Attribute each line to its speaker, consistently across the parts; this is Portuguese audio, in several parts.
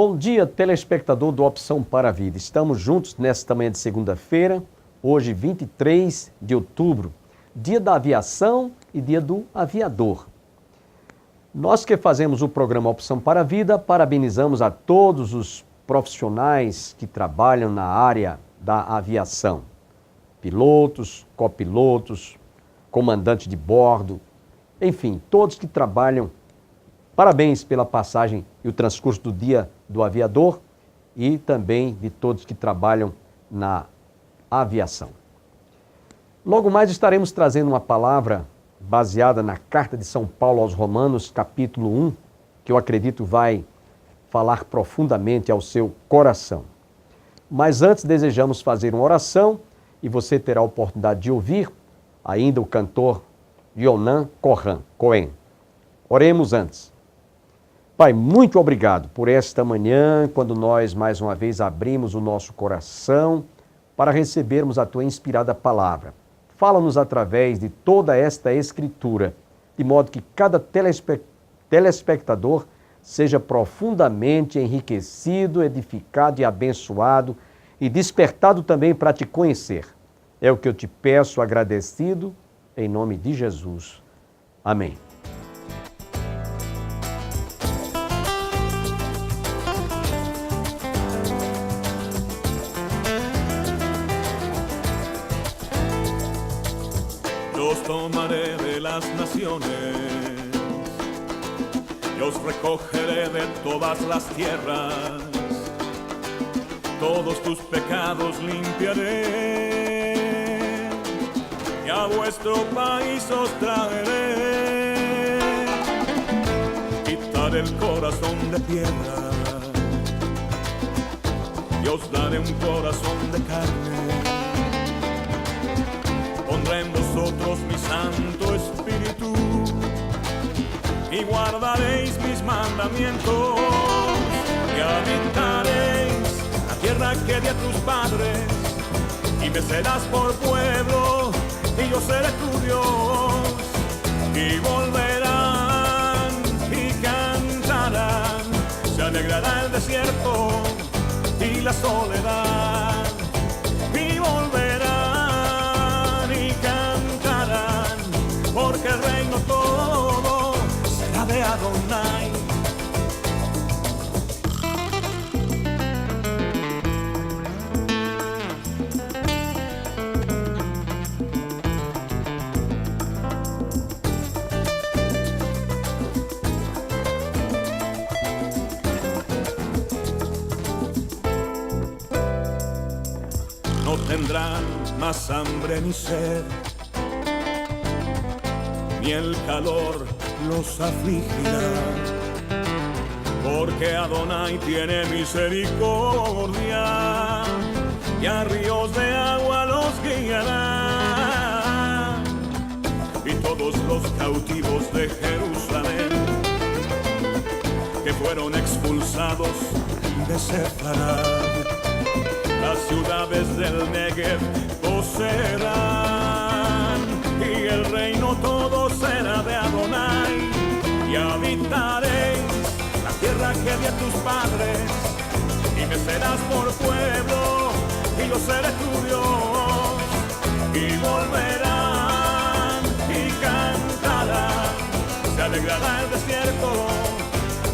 Speaker 1: Bom dia, telespectador do Opção para a Vida. Estamos juntos nesta manhã de segunda-feira, hoje 23 de outubro, dia da aviação e dia do aviador. Nós que fazemos o programa Opção para a Vida, parabenizamos a todos os profissionais que trabalham na área da aviação. Pilotos, copilotos, comandantes de bordo, enfim, todos que trabalham. Parabéns pela passagem e o transcurso do dia do aviador e também de todos que trabalham na aviação. Logo mais estaremos trazendo uma palavra baseada na carta de São Paulo aos Romanos, capítulo 1, que eu acredito vai falar profundamente ao seu coração. Mas antes desejamos fazer uma oração e você terá a oportunidade de ouvir ainda o cantor Yonan Cohen. Oremos antes. Pai, muito obrigado por esta manhã, quando nós mais uma vez abrimos o nosso coração para recebermos a Tua inspirada palavra. Fala-nos através de toda esta escritura, de modo que cada telespectador seja profundamente enriquecido, edificado e abençoado e despertado também para Te conhecer. É o que eu Te peço agradecido, em nome de Jesus. Amém.
Speaker 2: Los tomaré de las naciones, los recogeré de todas las tierras, todos tus pecados limpiaré, y a vuestro país os traeré, quitaré el corazón de piedra, y os daré un corazón de carne. Pondré en vosotros mi Santo Espíritu y guardaréis mis mandamientos y habitaréis la tierra que di a tus padres y me serás por pueblo y yo seré tu Dios y volverán y cantarán, se alegrará el desierto y la soledad y volverán porque el reino todo será de Adonai. No tendrán más hambre ni sed, ni el calor los afligirá, porque Adonai tiene misericordia y a ríos de agua los guiará. Y todos los cautivos de Jerusalén que fueron expulsados de Sefarad, las ciudades del Negev poseerán, y el reino todo será de Adonai, y habitaréis la tierra que di a tus padres, y me serás por pueblo, y yo seré tu Dios, y volverán y cantarán, se alegrará el desierto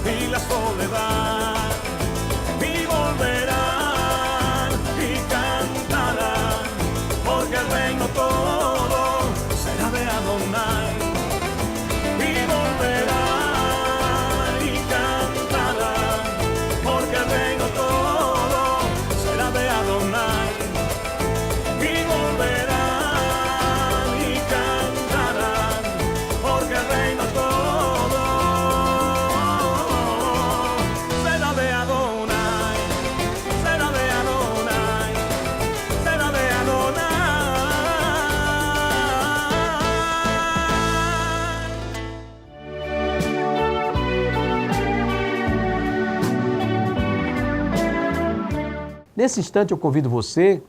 Speaker 2: y la soledad, y volverán y cantarán, porque el reino todo será de Adonai, y volverán y cantarán, porque el reino todo será de Adonai, y volverán y cantarán, porque el reino todo será de Adonai, será de Adonai, será de Adonai.
Speaker 1: Nesse instante eu convido você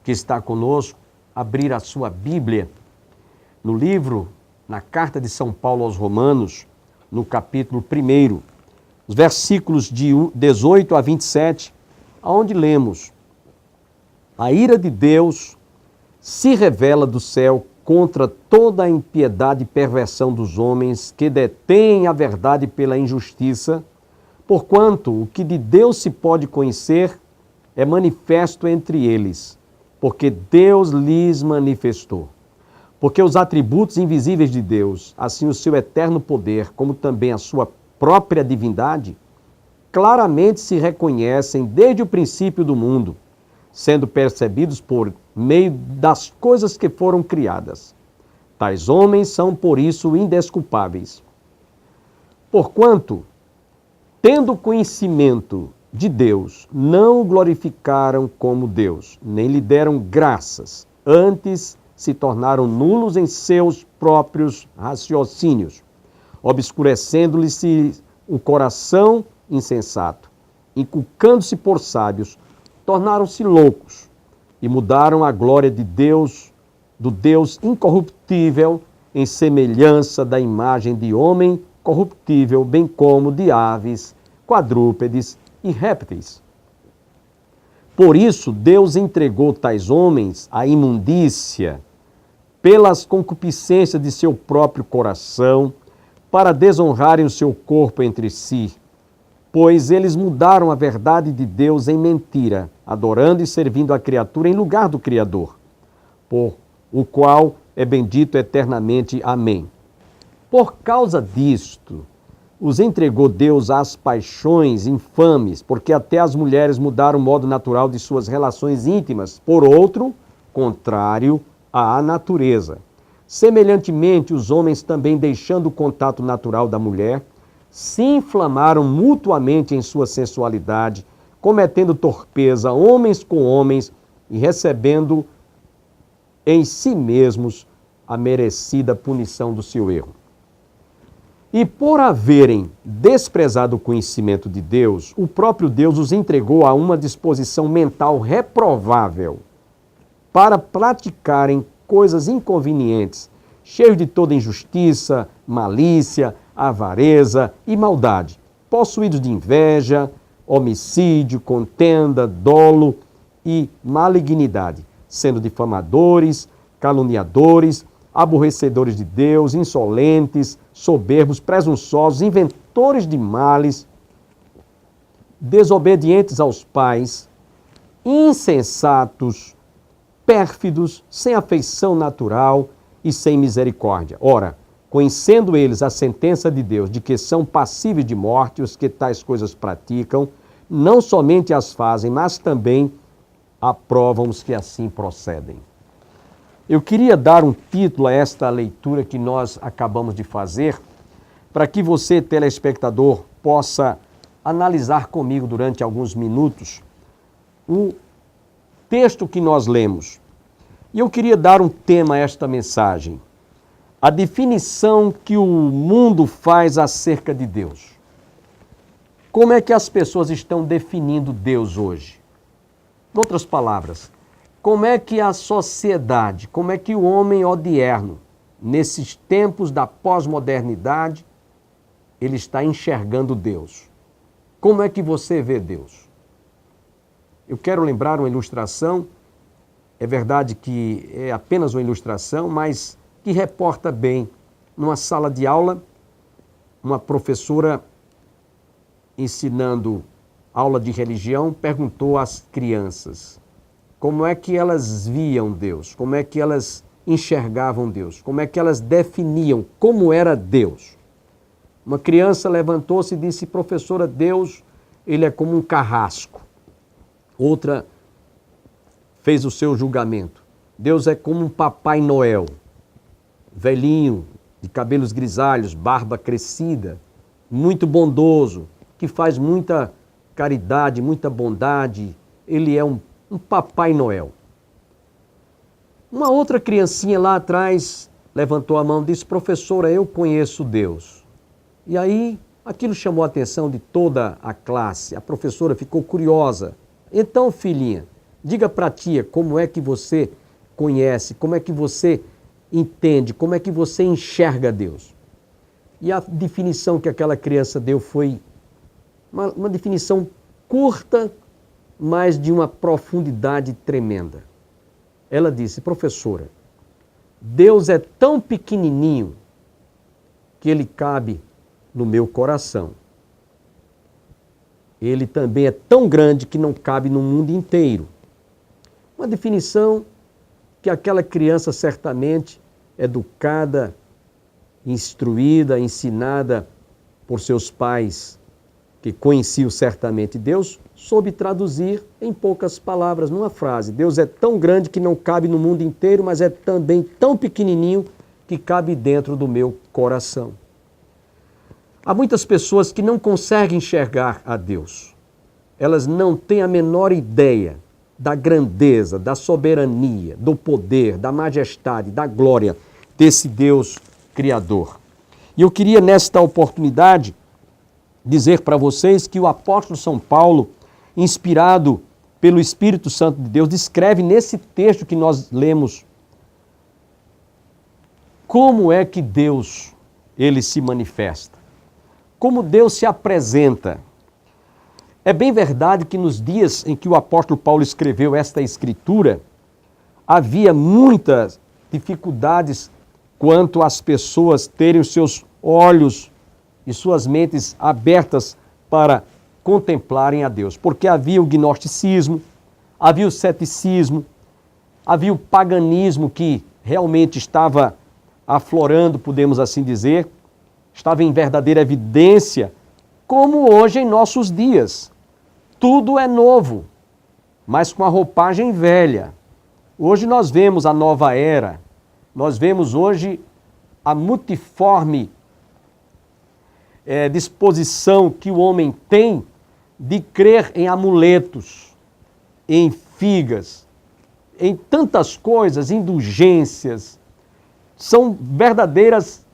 Speaker 1: que está conosco a abrir a sua Bíblia no livro, na carta de São Paulo aos Romanos, no capítulo 1. os versículos de 18 a 27, onde lemos: a ira de Deus se revela do céu contra toda a impiedade e perversão dos homens que detêm a verdade pela injustiça, porquanto o que de Deus se pode conhecer é manifesto entre eles, porque Deus lhes manifestou. Porque os atributos invisíveis de Deus, assim o seu eterno poder, como também a sua própria divindade, claramente se reconhecem desde o princípio do mundo, sendo percebidos por meio das coisas que foram criadas. Tais homens são, por isso, indesculpáveis. Porquanto, tendo conhecimento de Deus, não o glorificaram como Deus, nem lhe deram graças, antes se tornaram nulos em seus próprios raciocínios, obscurecendo-lhes o coração insensato, inculcando-se por sábios, tornaram-se loucos e mudaram a glória de Deus, do Deus incorruptível, em semelhança da imagem de homem corruptível, bem como de aves, quadrúpedes e répteis. Por isso, Deus entregou tais homens à imundícia, pelas concupiscências de seu próprio coração, para desonrarem o seu corpo entre si, pois eles mudaram a verdade de Deus em mentira, adorando e servindo a criatura em lugar do Criador, por o qual é bendito eternamente. Amém. Por causa disto, os entregou Deus às paixões infames, porque até as mulheres mudaram o modo natural de suas relações íntimas, por outro, contrário à natureza. Semelhantemente, os homens também, deixando o contato natural da mulher, se inflamaram mutuamente em sua sensualidade, cometendo torpeza homens com homens e recebendo em si mesmos a merecida punição do seu erro. E por haverem desprezado o conhecimento de Deus, o próprio Deus os entregou a uma disposição mental reprovável para praticarem coisas inconvenientes, cheios de toda injustiça, malícia, avareza e maldade, possuídos de inveja, homicídio, contenda, dolo e malignidade, sendo difamadores, caluniadores, aborrecedores de Deus, insolentes, soberbos, presunçosos, inventores de males, desobedientes aos pais, insensatos, pérfidos, sem afeição natural e sem misericórdia. Ora, conhecendo eles a sentença de Deus de que são passíveis de morte os que tais coisas praticam, não somente as fazem, mas também aprovam os que assim procedem. Eu queria dar um título a esta leitura que nós acabamos de fazer, para que você, telespectador, possa analisar comigo durante alguns minutos o texto que nós lemos. E eu queria dar um tema a esta mensagem: a definição que o mundo faz acerca de Deus. Como é que as pessoas estão definindo Deus hoje? Em outras palavras, como é que a sociedade, como é que o homem odierno, nesses tempos da pós-modernidade, ele está enxergando Deus? Como é que você vê Deus? Eu quero lembrar uma ilustração, é verdade que é apenas uma ilustração, mas que reporta bem. Numa sala de aula, uma professora ensinando aula de religião perguntou às crianças como é que elas viam Deus, como é que elas enxergavam Deus, como é que elas definiam como era Deus. Uma criança levantou-se e disse: professora, Deus, ele é como um carrasco. Outra fez o seu julgamento: Deus é como um Papai Noel, velhinho, de cabelos grisalhos, barba crescida, muito bondoso, que faz muita caridade, muita bondade. Ele é um Papai Noel. Uma outra criancinha lá atrás levantou a mão e disse: professora, eu conheço Deus. E aí aquilo chamou a atenção de toda a classe. A professora ficou curiosa. Então, filhinha, diga para a tia como é que você conhece, como é que você entende, como é que você enxerga Deus. E a definição que aquela criança deu foi uma definição curta, mas de uma profundidade tremenda. Ela disse: professora, Deus é tão pequenininho que ele cabe no meu coração. Ele também é tão grande que não cabe no mundo inteiro. Uma definição que aquela criança certamente educada, instruída, ensinada por seus pais, que conheciam certamente Deus, soube traduzir em poucas palavras, numa frase. Deus é tão grande que não cabe no mundo inteiro, mas é também tão pequenininho que cabe dentro do meu coração. Há muitas pessoas que não conseguem enxergar a Deus. Elas não têm a menor ideia da grandeza, da soberania, do poder, da majestade, da glória desse Deus Criador. E eu queria, nesta oportunidade, dizer para vocês que o apóstolo São Paulo, inspirado pelo Espírito Santo de Deus, descreve nesse texto que nós lemos como é que Deus, ele se manifesta, como Deus se apresenta. É bem verdade que nos dias em que o apóstolo Paulo escreveu esta escritura, havia muitas dificuldades quanto às pessoas terem os seus olhos e suas mentes abertas para contemplarem a Deus. Porque havia o gnosticismo, havia o ceticismo, havia o paganismo que realmente estava aflorando, podemos assim dizer, estava em verdadeira evidência, como hoje em nossos dias. Tudo é novo, mas com a roupagem velha. Hoje nós vemos a nova era, nós vemos hoje a multiforme disposição que o homem tem de crer em amuletos, em figas, em tantas coisas, indulgências. São verdadeiras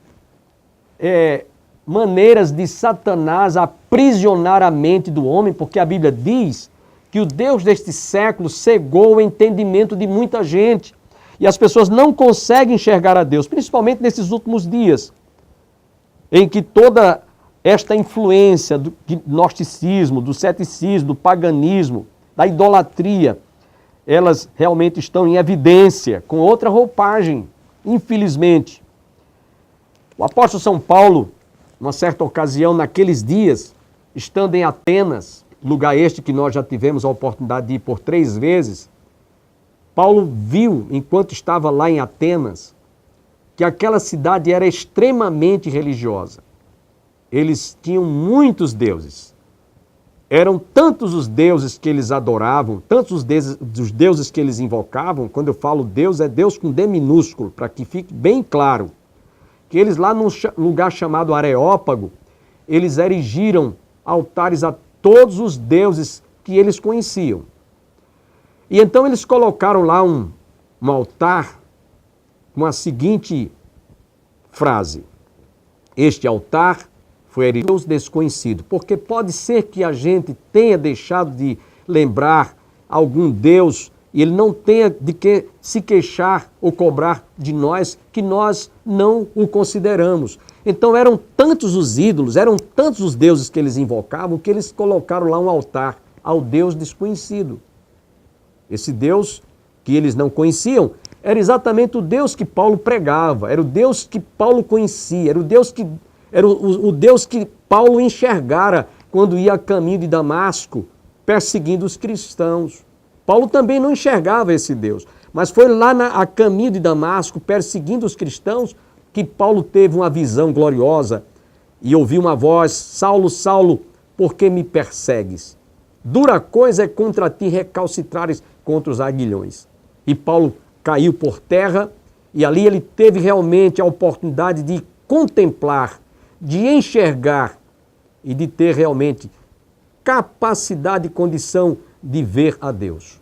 Speaker 1: maneiras de Satanás aprisionar a mente do homem, porque a Bíblia diz que o Deus deste século cegou o entendimento de muita gente e as pessoas não conseguem enxergar a Deus, principalmente nesses últimos dias, em que toda esta influência do gnosticismo, do ceticismo, do paganismo, da idolatria, elas realmente estão em evidência, com outra roupagem, infelizmente. O apóstolo São Paulo, numa certa ocasião, naqueles dias, estando em Atenas, lugar este que nós já tivemos a oportunidade de ir por 3 vezes, Paulo viu, enquanto estava lá em Atenas, que aquela cidade era extremamente religiosa. Eles tinham muitos deuses. Eram tantos os deuses que eles adoravam, tantos os deuses que eles invocavam. Quando eu falo Deus, é Deus com D minúsculo, para que fique bem claro. Que eles lá num lugar chamado Areópago, eles erigiram altares a todos os deuses que eles conheciam. E então eles colocaram lá um altar com a seguinte frase: este altar foi erigido a Deus desconhecido, porque pode ser que a gente tenha deixado de lembrar algum Deus e ele não tenha de que se queixar ou cobrar de nós, que nós não o consideramos. Então eram tantos os ídolos, eram tantos os deuses que eles invocavam, que eles colocaram lá um altar ao Deus desconhecido. Esse Deus que eles não conheciam era exatamente o Deus que Paulo pregava, era o Deus que Paulo conhecia, era o Deus que Paulo enxergara quando ia a caminho de Damasco, perseguindo os cristãos. Paulo também não enxergava esse Deus, mas foi lá a caminho de Damasco, perseguindo os cristãos, que Paulo teve uma visão gloriosa e ouviu uma voz: Saulo, Saulo, por que me persegues? Dura coisa é contra ti recalcitrares contra os aguilhões. E Paulo caiu por terra e ali ele teve realmente a oportunidade de contemplar, de enxergar e de ter realmente capacidade e condição de ver a Deus.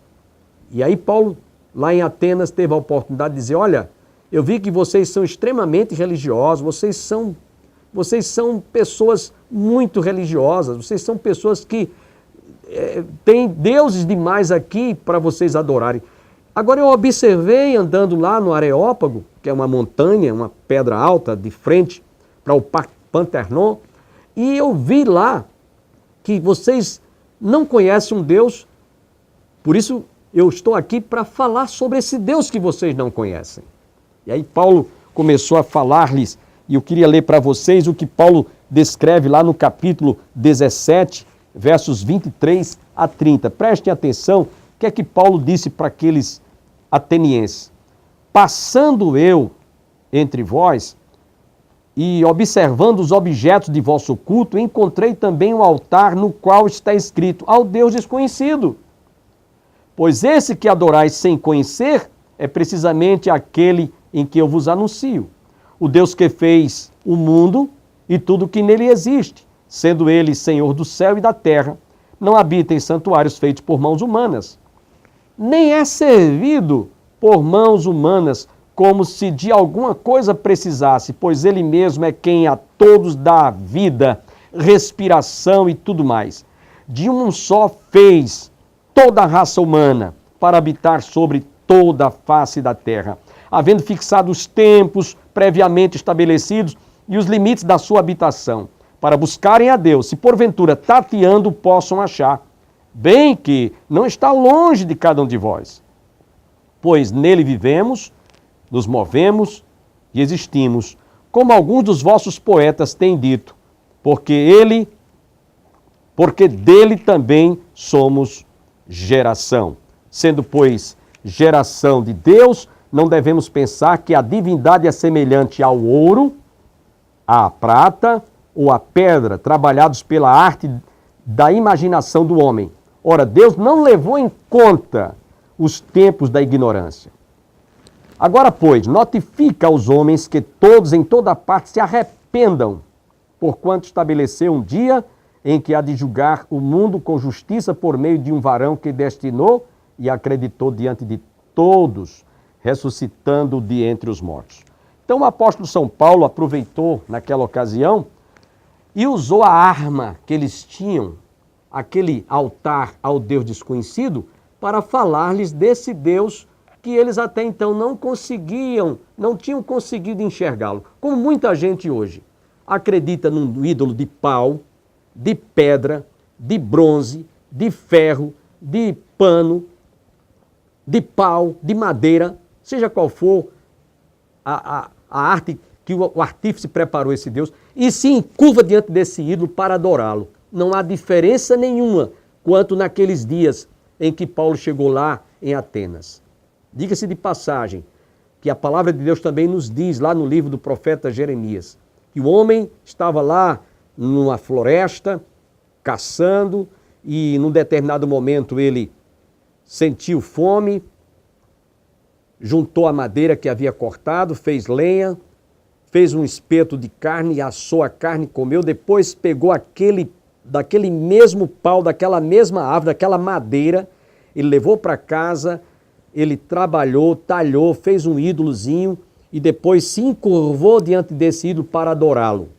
Speaker 1: E aí Paulo, lá em Atenas, teve a oportunidade de dizer: olha, eu vi que vocês são extremamente religiosos, vocês são pessoas muito religiosas, vocês são pessoas que têm deuses demais aqui para vocês adorarem. Agora eu observei andando lá no Areópago, que é uma montanha, uma pedra alta de frente para o Panternon, e eu vi lá que vocês não conhecem um Deus, por isso eu estou aqui para falar sobre esse Deus que vocês não conhecem. E aí Paulo começou a falar-lhes, e eu queria ler para vocês o que Paulo descreve lá no capítulo 17, versos 23 a 30. Prestem atenção, o que é que Paulo disse para aqueles atenienses. Passando eu entre vós e observando os objetos de vosso culto, encontrei também um altar no qual está escrito: ao Deus desconhecido. Pois esse que adorais sem conhecer é precisamente aquele em que eu vos anuncio. O Deus que fez o mundo e tudo que nele existe, sendo ele Senhor do céu e da terra, não habita em santuários feitos por mãos humanas, nem é servido por mãos humanas, como se de alguma coisa precisasse, pois ele mesmo é quem a todos dá vida, respiração e tudo mais. De um só fez toda a raça humana para habitar sobre toda a face da terra, havendo fixado os tempos previamente estabelecidos e os limites da sua habitação, para buscarem a Deus, se porventura tateando possam achar, bem que não está longe de cada um de vós, pois nele vivemos, nos movemos e existimos, como alguns dos vossos poetas têm dito, porque dele também somos geração. Sendo, pois, geração de Deus, não devemos pensar que a divindade é semelhante ao ouro, à prata ou à pedra, trabalhados pela arte da imaginação do homem. Ora, Deus não levou em conta os tempos da ignorância. Agora, pois, notifica aos homens que todos em toda parte se arrependam, porquanto estabeleceu um dia em que há de julgar o mundo com justiça por meio de um varão que destinou e acreditou diante de todos, ressuscitando de entre os mortos. Então o apóstolo São Paulo aproveitou naquela ocasião e usou a arma que eles tinham, aquele altar ao Deus desconhecido, para falar-lhes desse Deus que eles até então não tinham conseguido enxergá-lo. Como muita gente hoje acredita num ídolo de pau, de pedra, de bronze, de ferro, de pano, de pau, de madeira, seja qual for a arte que o artífice preparou esse Deus, e se encurva diante desse ídolo para adorá-lo. Não há diferença nenhuma quanto naqueles dias em que Paulo chegou lá em Atenas. Diga-se de passagem que a palavra de Deus também nos diz, lá no livro do profeta Jeremias, que o homem estava lá numa floresta, caçando, e num determinado momento ele sentiu fome, juntou a madeira que havia cortado, fez lenha, fez um espeto de carne, assou a carne, comeu, depois pegou daquele mesmo pau, daquela mesma árvore, daquela madeira, ele levou para casa, ele trabalhou, talhou, fez um ídolozinho e depois se encurvou diante desse ídolo para adorá-lo.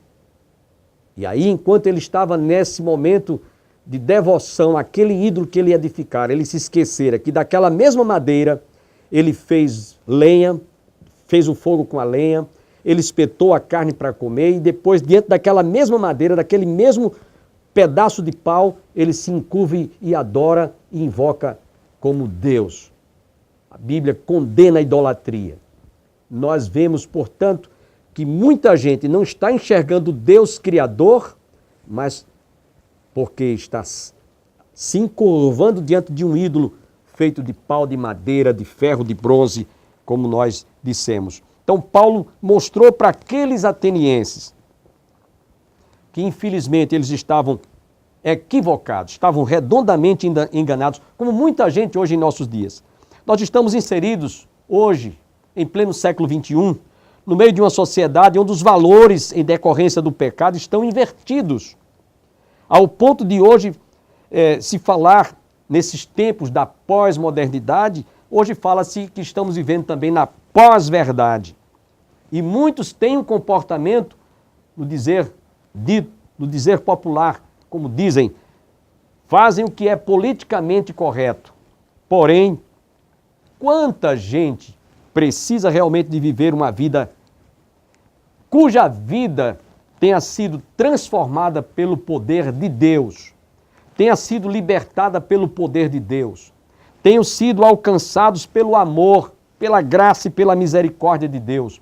Speaker 1: E aí, enquanto ele estava nesse momento de devoção àquele ídolo que ele edificara, ele se esquecera que daquela mesma madeira ele fez lenha, fez o fogo com a lenha, ele espetou a carne para comer e depois, diante daquela mesma madeira, daquele mesmo pedaço de pau, ele se encurva e adora e invoca como Deus. A Bíblia condena a idolatria. Nós vemos, portanto, que muita gente não está enxergando Deus Criador, mas porque está se encurvando diante de um ídolo feito de pau, de madeira, de ferro, de bronze, como nós dissemos. Então Paulo mostrou para aqueles atenienses que infelizmente eles estavam equivocados, estavam redondamente enganados, como muita gente hoje em nossos dias. Nós estamos inseridos hoje, em pleno século XXI, no meio de uma sociedade onde os valores em decorrência do pecado estão invertidos. Ao ponto de hoje se falar, nesses tempos da pós-modernidade, hoje fala-se que estamos vivendo também na pós-verdade. E muitos têm um comportamento, no dizer popular, como dizem, fazem o que é politicamente correto. Porém, quanta gente precisa realmente de viver uma vida cuja vida tenha sido transformada pelo poder de Deus, tenha sido libertada pelo poder de Deus, tenham sido alcançados pelo amor, pela graça e pela misericórdia de Deus,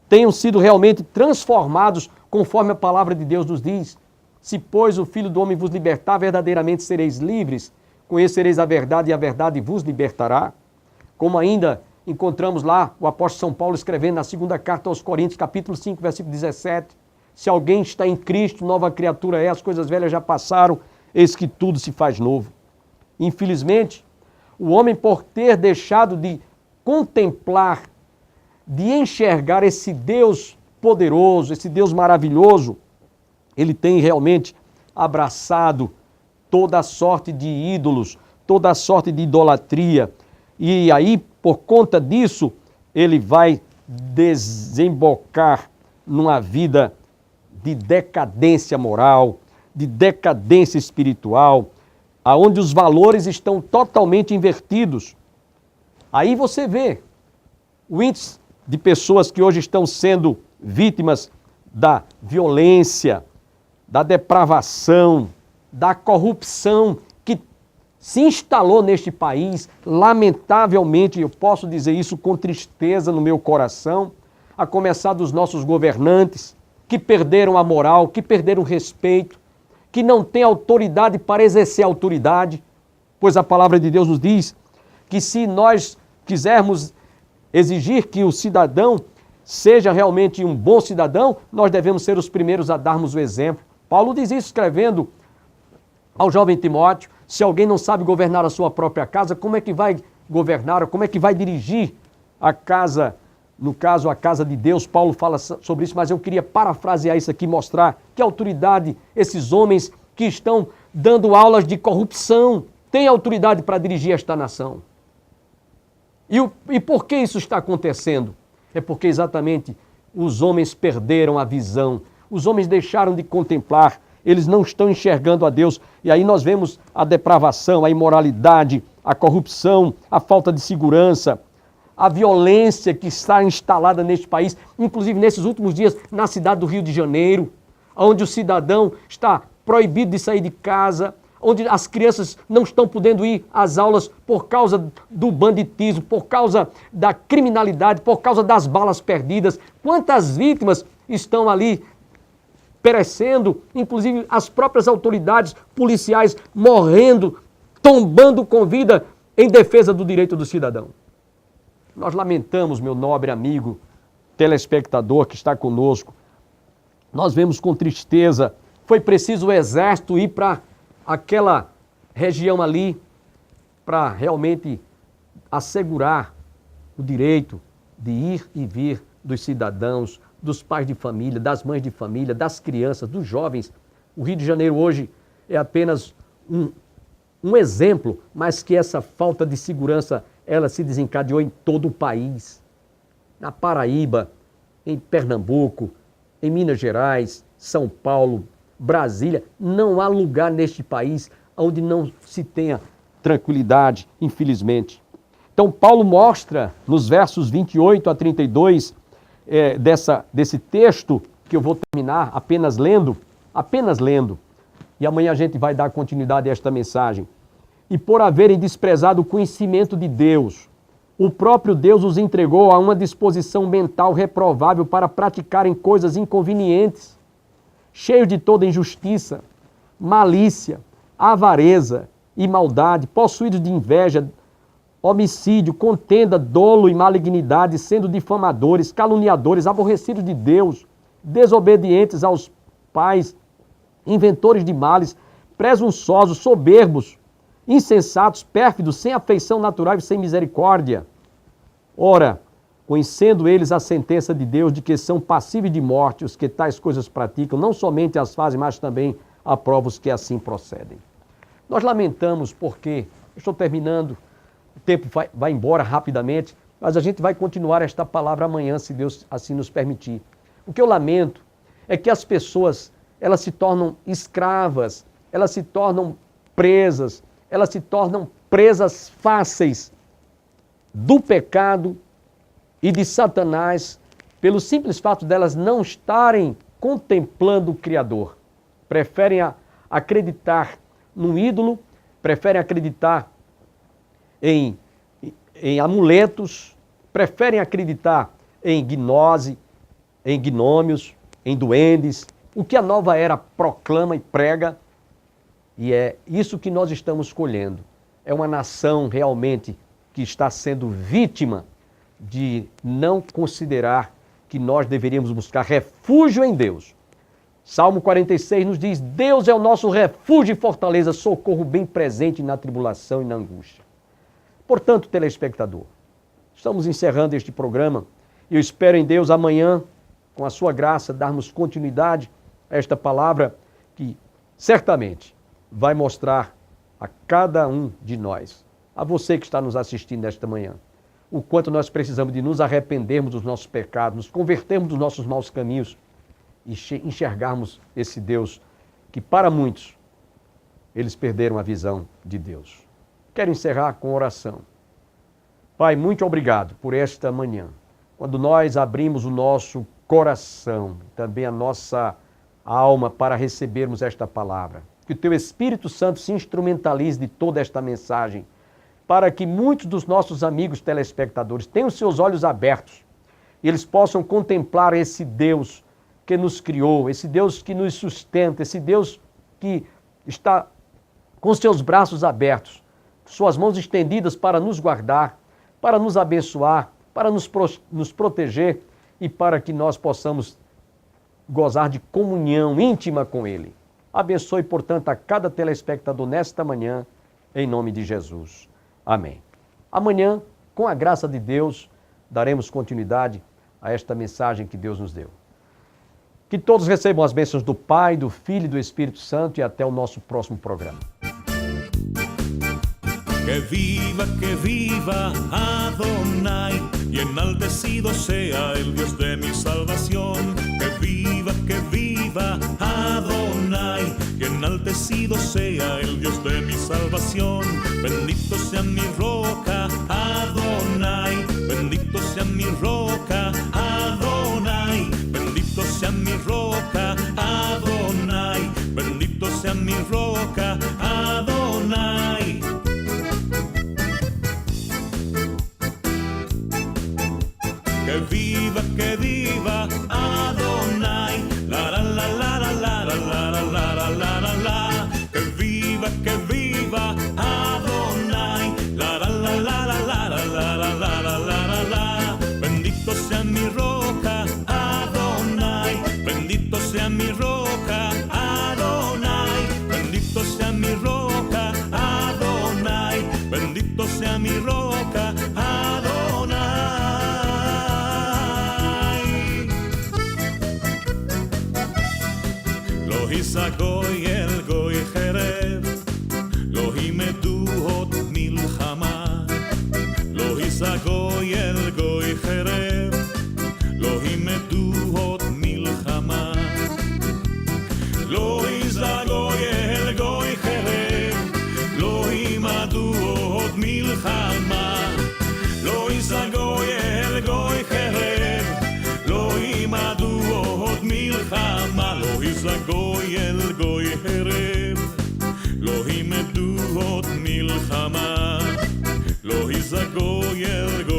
Speaker 1: tenham sido realmente transformados conforme a palavra de Deus nos diz. Se, pois, o Filho do Homem vos libertar, verdadeiramente sereis livres, conhecereis a verdade e a verdade vos libertará. Como ainda encontramos lá o apóstolo São Paulo escrevendo na segunda carta aos Coríntios, capítulo 5, versículo 17, se alguém está em Cristo, nova criatura é, as coisas velhas já passaram, eis que tudo se faz novo. Infelizmente, o homem, por ter deixado de contemplar, de enxergar esse Deus poderoso, esse Deus maravilhoso, ele tem realmente abraçado toda a sorte de ídolos, toda a sorte de idolatria. E aí, por conta disso, ele vai desembocar numa vida de decadência moral, de decadência espiritual, aonde os valores estão totalmente invertidos. Aí você vê o índice de pessoas que hoje estão sendo vítimas da violência, da depravação, da corrupção que se instalou neste país. Lamentavelmente, eu posso dizer isso com tristeza no meu coração, a começar dos nossos governantes, que perderam a moral, que perderam o respeito, que não têm autoridade para exercer a autoridade, pois a palavra de Deus nos diz que se nós quisermos exigir que o cidadão seja realmente um bom cidadão, nós devemos ser os primeiros a darmos o exemplo. Paulo diz isso escrevendo ao jovem Timóteo: se alguém não sabe governar a sua própria casa, como é que vai governar, como é que vai dirigir a casa, no caso a casa de Deus? Paulo fala sobre isso, mas eu queria parafrasear isso aqui, mostrar que autoridade esses homens que estão dando aulas de corrupção têm autoridade para dirigir esta nação. E por que isso está acontecendo? É porque exatamente os homens perderam a visão, os homens deixaram de contemplar, eles não estão enxergando a Deus. E aí nós vemos a depravação, a imoralidade, a corrupção, a falta de segurança, a violência que está instalada neste país, inclusive nesses últimos dias na cidade do Rio de Janeiro, onde o cidadão está proibido de sair de casa, onde as crianças não estão podendo ir às aulas por causa do banditismo, por causa da criminalidade, por causa das balas perdidas. Quantas vítimas estão ali perecendo, inclusive as próprias autoridades policiais morrendo, tombando com vida em defesa do direito do cidadão. Nós lamentamos, meu nobre amigo telespectador que está conosco, nós vemos com tristeza, foi preciso o exército ir para aquela região ali para realmente assegurar o direito de ir e vir dos cidadãos, dos pais de família, das mães de família, das crianças, dos jovens. O Rio de Janeiro hoje é apenas um exemplo, mas que essa falta de segurança, ela se desencadeou em todo o país. Na Paraíba, em Pernambuco, em Minas Gerais, São Paulo, Brasília, não há lugar neste país onde não se tenha tranquilidade, infelizmente. Então, Paulo mostra nos versos 28 a 32 desse texto, que eu vou terminar apenas lendo, e amanhã a gente vai dar continuidade a esta mensagem. E por haverem desprezado o conhecimento de Deus, o próprio Deus os entregou a uma disposição mental reprovável para praticarem coisas inconvenientes, cheios de toda injustiça, malícia, avareza e maldade, possuídos de inveja, homicídio, contenda, dolo e malignidade, sendo difamadores, caluniadores, aborrecidos de Deus, desobedientes aos pais, inventores de males, presunçosos, soberbos, insensatos, pérfidos, sem afeição natural e sem misericórdia. Ora, conhecendo eles a sentença de Deus de que são passíveis de morte os que tais coisas praticam, não somente as fazem, mas também aprovam os que assim procedem. Nós lamentamos porque, estou terminando, o tempo vai embora rapidamente, mas a gente vai continuar esta palavra amanhã, se Deus assim nos permitir. O que eu lamento é que as pessoas, elas se tornam escravas, elas se tornam presas, elas se tornam presas fáceis do pecado e de Satanás, pelo simples fato delas não estarem contemplando o Criador. Preferem acreditar num ídolo, preferem acreditar em amuletos, preferem acreditar em gnose, em gnômios, em duendes, o que a nova era proclama e prega, e é isso que nós estamos colhendo. É uma nação realmente que está sendo vítima de não considerar que nós deveríamos buscar refúgio em Deus. Salmo 46 nos diz: Deus é o nosso refúgio e fortaleza, socorro bem presente na tribulação e na angústia. Portanto, telespectador, estamos encerrando este programa e eu espero em Deus amanhã, com a sua graça, darmos continuidade a esta palavra que certamente vai mostrar a cada um de nós, a você que está nos assistindo esta manhã, o quanto nós precisamos de nos arrependermos dos nossos pecados, nos convertermos dos nossos maus caminhos e enxergarmos esse Deus que, para muitos, eles perderam a visão de Deus. Quero encerrar com oração. Pai, muito obrigado por esta manhã, quando nós abrimos o nosso coração, também a nossa alma para recebermos esta palavra. Que o Teu Espírito Santo se instrumentalize de toda esta mensagem, para que muitos dos nossos amigos telespectadores tenham seus olhos abertos e eles possam contemplar esse Deus que nos criou, esse Deus que nos sustenta, esse Deus que está com seus braços abertos, suas mãos estendidas para nos guardar, para nos abençoar, para nos proteger e para que nós possamos gozar de comunhão íntima com Ele. Abençoe, portanto, a cada telespectador nesta manhã, em nome de Jesus. Amém. Amanhã, com a graça de Deus, daremos continuidade a esta mensagem que Deus nos deu. Que todos recebam as bênçãos do Pai, do Filho e do Espírito Santo e até o nosso próximo programa.
Speaker 2: Que viva Adonai, y enaltecido sea el Dios de mi salvación. Que viva Adonai, y enaltecido sea el Dios de mi salvación. Bendito sea mi roca, Adonai, bendito sea mi roca, Adonai, bendito sea mi roca, Adonai, bendito sea mi roca, Adonai. Que viva Adonai, la la la la la la la la la la la la la. Que viva Adonai, la la la la la la la la la la la la la. Bendito sea mi roca, Adonai, bendito sea mi roca, Adonai, bendito sea mi roca, Adonai, bendito sea mi roca, Adonai. Lo hizo Goy el Goy Jereb, lo himeduhot milchama. Lo hizo Goy el Goy Jereb, lo himeduhot milchama. Lo hizo Goy el Goy Jereb, lo himeduhot milchama. Lo hizo Goy el Goy Jereb, lo himeduhot milchama. Lo hizo Goy el Goy Jereb, lo himeduhot milchama. Lo hizo Goy el Goy